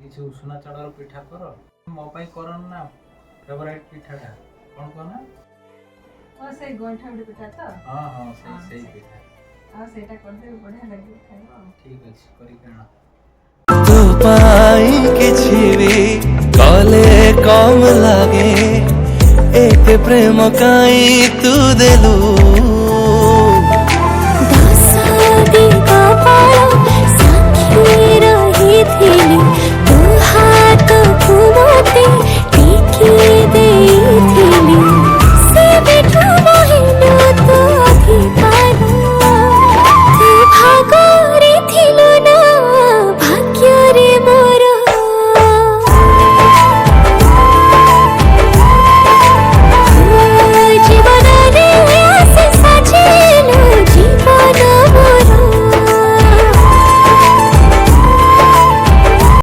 କିଛି ଉଷୁନା ଚାଉଳର ପିଠା କର ମୋ ପାଇଁ କରନ ନା ଫେଭରାଇଟ ପିଠାଟା କଣ କହନା ସେଇ ଗଇଁଠା ଗୋଟେ ପିଠା ତ ହଁ ହଁ ସେଇ ପିଠା ସେଇଟା କରିଦେବି ବଢିଆ ଲାଗିବ ଖାଇବା ଠିକ ଅଛି କରିକି ଆଣ ତୋ ପାଇଁ କିଛି ବି କଲେ କମ ଲାଗେ ଏତେ ପ୍ରେମ କାଇଁ ତୁ ଦେଲୁ